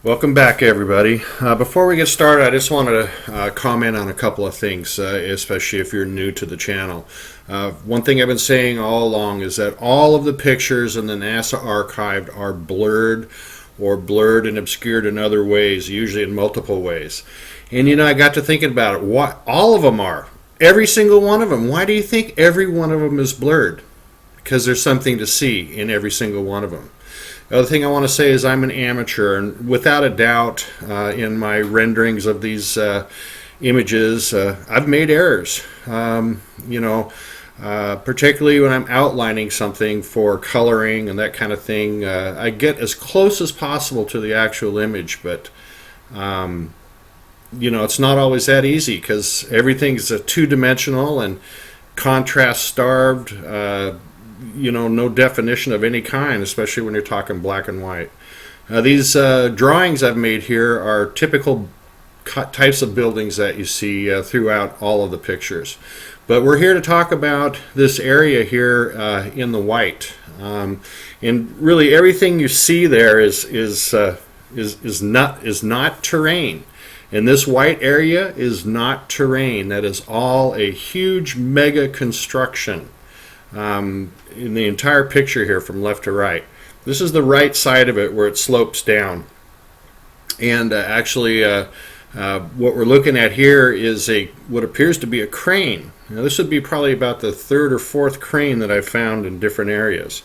Welcome back, everybody. Before we get started, I just wanted to comment on a couple of things, especially if you're new to the channel. One thing I've been saying all along is that all of the pictures in the NASA archive are blurred or blurred and obscured in other ways, usually in multiple ways. And you know, I got to thinking about it. What all of them are, every single one of them. Why do you think every one of them is blurred? Because there's something to see in every single one of them. The other thing I want to say is I'm an amateur, and without a doubt, in my renderings of these images, I've made errors. Particularly when I'm outlining something for coloring and that kind of thing, I get as close as possible to the actual image, but it's not always that easy because everything's two-dimensional and contrast-starved. No definition of any kind, especially when you're talking black and white. These drawings I've made here are typical types of buildings that you see throughout all of the pictures. But we're here to talk about this area here in the white. And really everything you see there is not terrain. And this white area is not terrain. That is all a huge mega construction. In the entire picture here from left to right. This is the right side of it where it slopes down. And what we're looking at here is what appears to be a crane. Now this would be probably about the third or fourth crane that I've found in different areas.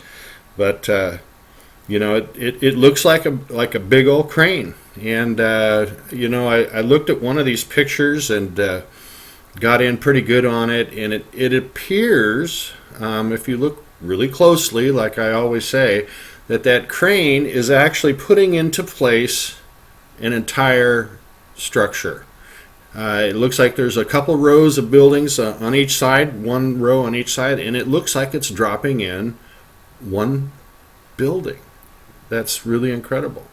But it looks like a big old crane. And I looked at one of these pictures and got in pretty good on it, and it appears, if you look really closely, like I always say, that crane is actually putting into place an entire structure. It looks like there's a couple rows of buildings on each side, one row on each side, and it looks like it's dropping in one building. That's really incredible.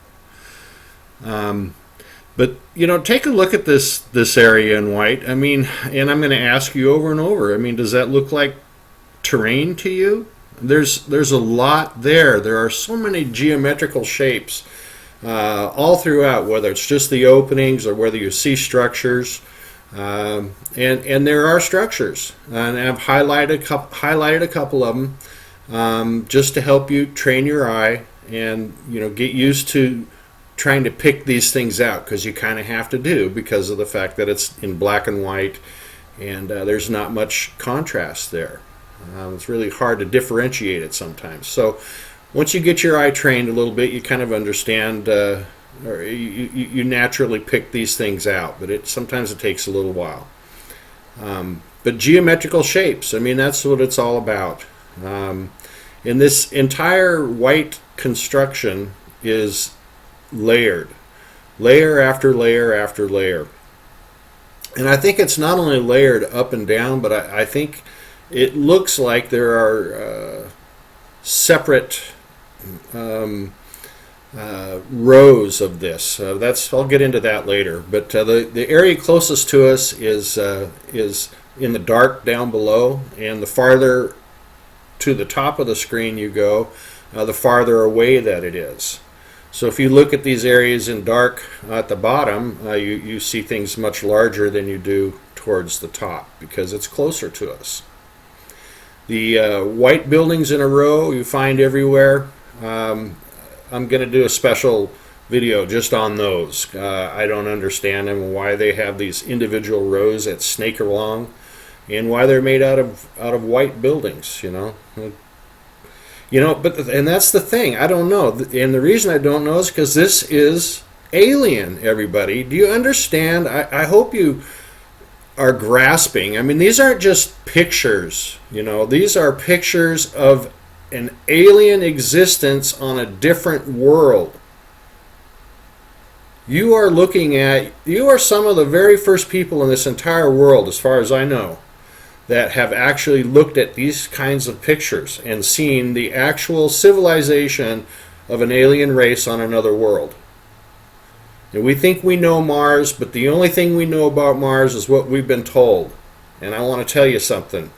But take a look at this area in white. I mean, and I'm going to ask you over and over. I mean, does that look like terrain to you? There's a lot there. There are so many geometrical shapes all throughout, whether it's just the openings or whether you see structures. And there are structures, and I've highlighted a couple of them just to help you train your eye and get used to trying to pick these things out, because you kind of have to do, because of the fact that it's in black and white and there's not much contrast there. It's really hard to differentiate it sometimes. So once you get your eye trained a little bit, you kind of understand, or you naturally pick these things out, but sometimes it takes a little while. But geometrical shapes, I mean, that's what it's all about. And this entire white construction is layered, layer after layer after layer. And I think it's not only layered up and down, but I think it looks like there are separate rows of this. I'll get into that later. But the area closest to us is in the dark down below, and the farther to the top of the screen you go, the farther away that it is. So if you look at these areas in dark at the bottom, you see things much larger than you do towards the top, because it's closer to us. The white buildings in a row you find everywhere. I'm going to do a special video just on those. I don't understand them, why they have these individual rows that snake along, and why they're made out of white buildings. And that's the thing. I don't know, and the reason I don't know is because this is alien. Everybody, do you understand? I hope you are grasping. I mean, these aren't just pictures, these are pictures of an alien existence on a different world. You are some of the very first people in this entire world, as far as I know, that have actually looked at these kinds of pictures and seen the actual civilization of an alien race on another world. And we think we know Mars, but the only thing we know about Mars is what we've been told. And I want to tell you something.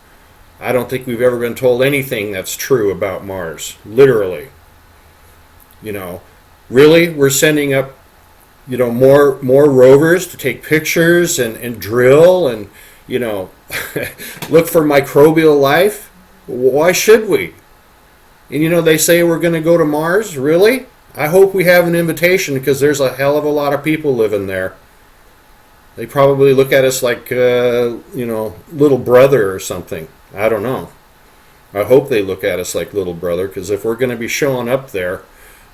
I don't think we've ever been told anything that's true about Mars. Literally. Really? We're sending up more rovers to take pictures and drill and, look for microbial life. Why should we? And they say we're going to go to Mars. Really? I hope we have an invitation, because there's a hell of a lot of people living there. They probably look at us like, little brother or something. I don't know. I hope they look at us like little brother, because if we're going to be showing up there,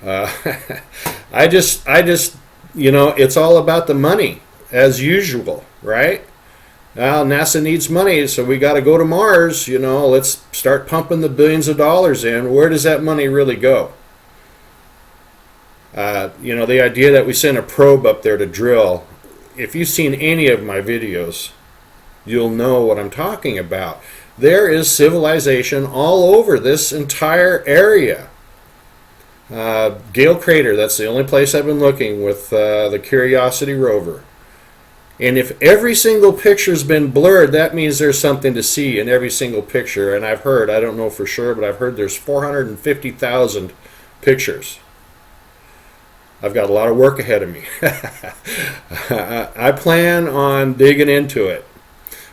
I just, it's all about the money, as usual, right? Well, NASA needs money, so we got to go to Mars. Let's start pumping the billions of dollars in. Where does that money really go? The idea that we send a probe up there to drill, if you've seen any of my videos, you'll know what I'm talking about. There is civilization all over this entire area. Gale Crater, that's the only place I've been looking with the Curiosity rover. And if every single picture's been blurred, that means there's something to see in every single picture. And I've heard, I don't know for sure, but I've heard there's 450,000 pictures. I've got a lot of work ahead of me. I plan on digging into it.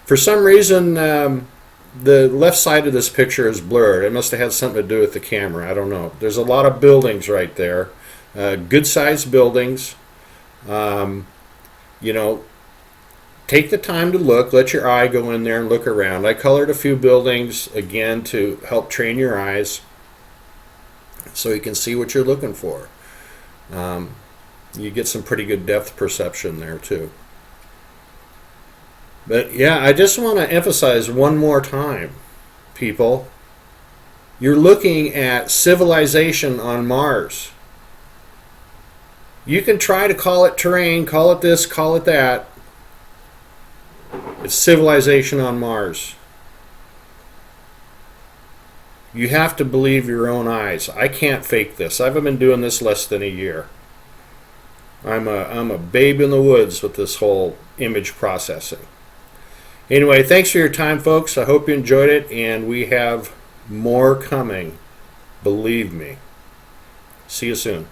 For some reason, the left side of this picture is blurred. It must have had something to do with the camera. I don't know. There's a lot of buildings right there. Good-sized buildings. Take the time to look. Let your eye go in there and look around. I colored a few buildings, again, to help train your eyes so you can see what you're looking for. You get some pretty good depth perception there, too. But yeah, I just want to emphasize one more time, people. You're looking at civilization on Mars. You can try to call it terrain, call it this, call it that. It's civilization on Mars. You have to believe your own eyes. I can't fake this. I've been doing this less than a year. I'm a babe in the woods with this whole image processing. Anyway, thanks for your time, folks. I hope you enjoyed it, and we have more coming. Believe me. See you soon.